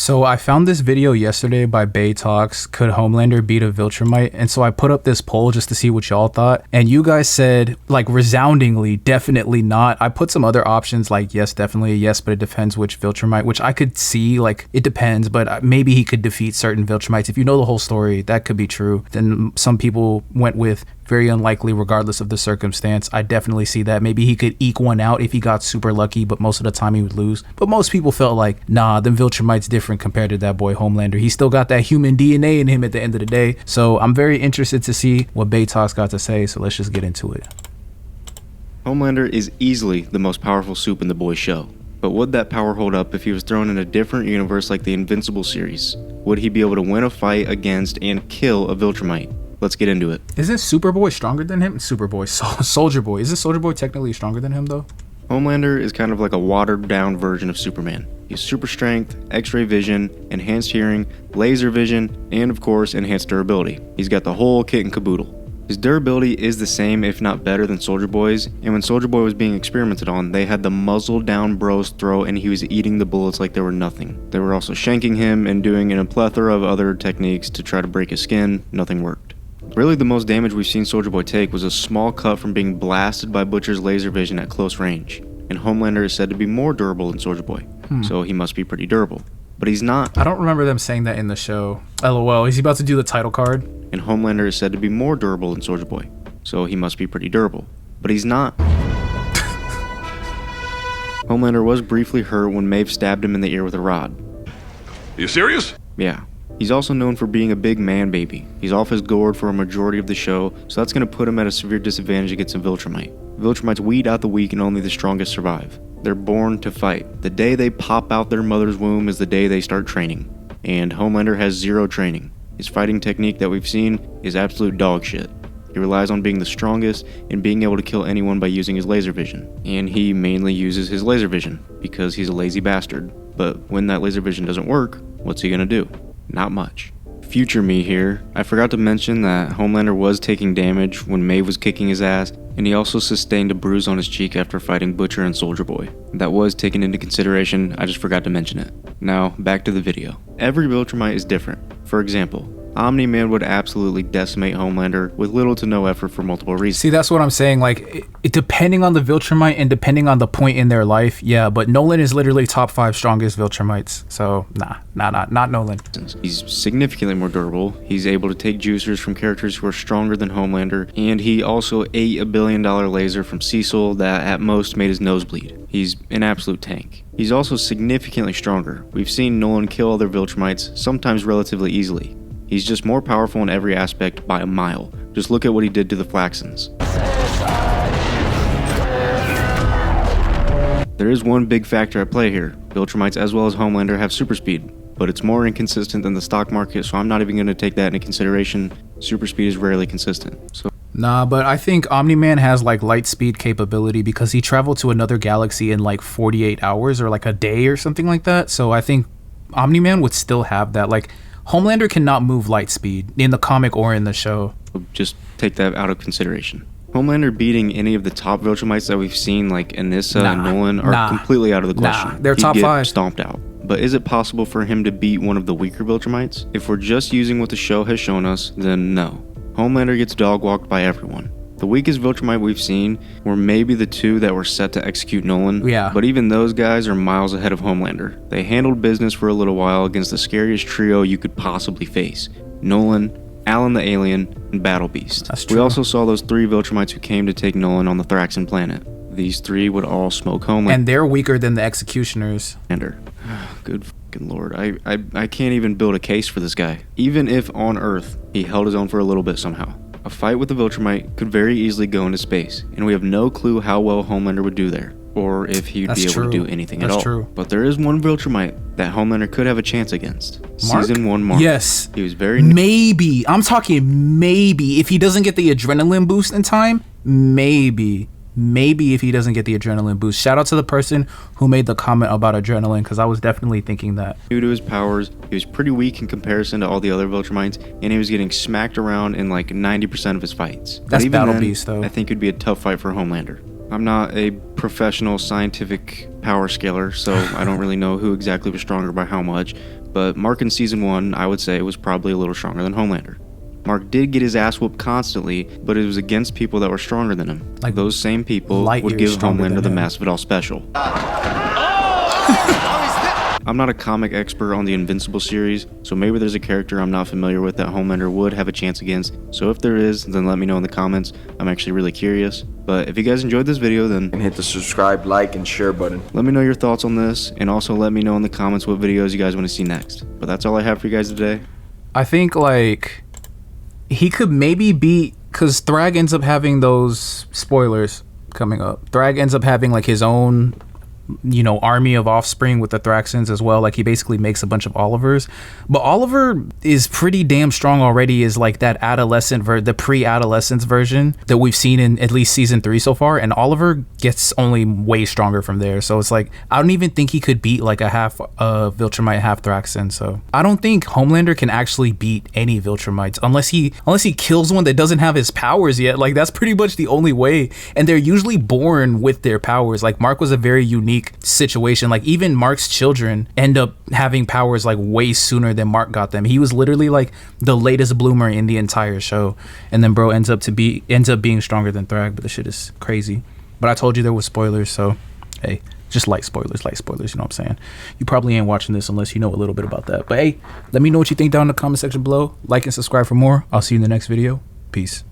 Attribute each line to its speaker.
Speaker 1: So I found this video yesterday by Bay Talks, could Homelander beat a Viltrumite? And so I put up this poll just to see what y'all thought. And you guys said like resoundingly, definitely not. I put some other options like yes, definitely, yes, but it depends which Viltrumite, which I could see like it depends, but maybe he could defeat certain Viltrumites. If you know the whole story, that could be true. Then some people went with very unlikely regardless of the circumstance. I definitely see that. Maybe he could eke one out if he got super lucky, but most of the time he would lose. But most people felt like, nah, them Viltrumite's different compared to that boy Homelander. He still got that human DNA in him at the end of the day. So I'm very interested to see what Baytalk's got to say. So let's just get into it.
Speaker 2: Homelander is easily the most powerful soup in the boys show. But would that power hold up if he was thrown in a different universe like the Invincible series? Would he be able to win a fight against and kill a Viltrumite? Let's get into it.
Speaker 1: Isn't Superboy stronger than him? Soldier Boy. Isn't Soldier Boy technically stronger than him though?
Speaker 2: Homelander is kind of like a watered down version of Superman. He has super strength, x-ray vision, enhanced hearing, laser vision, and of course enhanced durability. He's got the whole kit and caboodle. His durability is the same if not better than Soldier Boy's, and when Soldier Boy was being experimented on, they had the muzzle down bro's throat and he was eating the bullets like they were nothing. They were also shanking him and doing a plethora of other techniques to try to break his skin. Nothing worked. Really, the most damage we've seen Soldier Boy take was a small cut from being blasted by Butcher's laser vision at close range, and Homelander is said to be more durable than Soldier Boy, so he must be pretty durable. But he's not.
Speaker 1: I don't remember them saying that in the show. LOL, is he about to do the title card?
Speaker 2: And Homelander is said to be more durable than Soldier Boy, so he must be pretty durable. But he's not. Homelander was briefly hurt when Maeve stabbed him in the ear with a rod.
Speaker 3: You serious?
Speaker 2: Yeah. He's also known for being a big man baby. He's off his gourd for a majority of the show, so that's going to put him at a severe disadvantage against a Viltrumite. Viltrumites weed out the weak and only the strongest survive. They're born to fight. The day they pop out their mother's womb is the day they start training. And Homelander has zero training. His fighting technique that we've seen is absolute dog shit. He relies on being the strongest and being able to kill anyone by using his laser vision. And he mainly uses his laser vision because he's a lazy bastard. But when that laser vision doesn't work, what's he gonna do? Not much. Future me here. I forgot to mention that Homelander was taking damage when Maeve was kicking his ass, and he also sustained a bruise on his cheek after fighting Butcher and Soldier Boy. That was taken into consideration, I just forgot to mention it. Now, back to the video. Every Viltrumite is different. For example, Omni-Man would absolutely decimate Homelander with little to no effort for multiple reasons.
Speaker 1: See, that's what I'm saying. Like, depending on the Viltrumite and depending on the point in their life, yeah. But Nolan is literally top 5 strongest Viltrumites. So, not Nolan.
Speaker 2: He's significantly more durable. He's able to take juicers from characters who are stronger than Homelander. And he also ate a $1 billion laser from Cecil that at most made his nose bleed. He's an absolute tank. He's also significantly stronger. We've seen Nolan kill other Viltrumites, sometimes relatively easily. He's just more powerful in every aspect by a mile. Just look at what he did to the Flaxans. There is one big factor at play here. Viltrumites as well as Homelander have super speed, but it's more inconsistent than the stock market, so I'm not even going to take that into consideration. Super speed is rarely consistent.
Speaker 1: Nah, but I think Omni-Man has like light speed capability because he traveled to another galaxy in like 48 hours or like a day or something like that. So I think Omni-Man would still have that. Like, Homelander cannot move light speed in the comic or in the show.
Speaker 2: Just take that out of consideration. Homelander beating any of the top Viltrumites that we've seen, like Anissa and Nolan, are completely out of the question.
Speaker 1: They're top 5.
Speaker 2: Stomped out. But is it possible for him to beat one of the weaker Viltrumites? If we're just using what the show has shown us, then no. Homelander gets dog-walked by everyone. The weakest Viltrumite we've seen were maybe the 2 that were set to execute Nolan, but even those guys are miles ahead of Homelander. They handled business for a little while against the scariest trio you could possibly face: Nolan, Alan the Alien, and Battle Beast.
Speaker 1: That's true.
Speaker 2: We also saw those 3 Viltrumites who came to take Nolan on the Thraxan planet. These 3 would all smoke Homelander.
Speaker 1: And they're weaker than the Executioners.
Speaker 2: Good fucking lord. I can't even build a case for this guy. Even if on Earth, he held his own for a little bit somehow. A fight with the Viltrumite could very easily go into space, and we have no clue how well Homelander would do there, or if he'd be able to do anything at all.
Speaker 1: True.
Speaker 2: But there is one Viltrumite that Homelander could have a chance against.
Speaker 1: Mark?
Speaker 2: Season 1 Mark.
Speaker 1: Yes.
Speaker 2: He was very...
Speaker 1: Maybe. I'm talking maybe. If he doesn't get the adrenaline boost in time, maybe. Maybe if he doesn't get the adrenaline boost. Shout out to the person who made the comment about adrenaline, because I was definitely thinking that.
Speaker 2: Due to his powers, he was pretty weak in comparison to all the other Viltrumites, and he was getting smacked around in like 90% of his fights.
Speaker 1: That's Battle Beast, though.
Speaker 2: I think it'd be a tough fight for Homelander. I'm not a professional scientific power scaler, so I don't really know who exactly was stronger by how much, But Mark in Season 1, I would say, was probably a little stronger than Homelander. Mark did get his ass whooped constantly, but it was against people that were stronger than him.
Speaker 1: Like
Speaker 2: those same people
Speaker 1: light
Speaker 2: would
Speaker 1: years
Speaker 2: give
Speaker 1: stronger
Speaker 2: Homelander
Speaker 1: than
Speaker 2: the
Speaker 1: him.
Speaker 2: Masvidal special. I'm not a comic expert on the Invincible series, so maybe there's a character I'm not familiar with that Homelander would have a chance against. So if there is, then let me know in the comments. I'm actually really curious. But if you guys enjoyed this video, then
Speaker 4: And hit the subscribe, like, and share button.
Speaker 2: let me know your thoughts on this, and also let me know in the comments what videos you guys want to see next. But that's all I have for you guys today.
Speaker 1: I think like he could maybe beat, because Thrag ends up having those spoilers coming up. Thrag ends up having like his own, you know, army of offspring with the Thraxans as well. Like he basically makes a bunch of Olivers, but Oliver is pretty damn strong already, is like that adolescent the pre-adolescence version that we've seen in at least season 3 so far, and Oliver gets only way stronger from there. So it's like I don't even think he could beat like a half Viltrumite, half Thraxan. So I don't think Homelander can actually beat any Viltrumites unless he kills one that doesn't have his powers yet. Like that's pretty much the only way, and they're usually born with their powers. Like Mark was a very unique situation. Like even Mark's children end up having powers like way sooner than Mark got them. He was literally like the latest bloomer in the entire show, and then bro ends up being stronger than Thrag. But the shit is crazy. But I told you there was spoilers, so hey, just light spoilers, you know what I'm saying? You probably ain't watching this unless you know a little bit about that. But hey, let me know what you think down in the comment section below. Like and subscribe for more. I'll see you in the next video. Peace.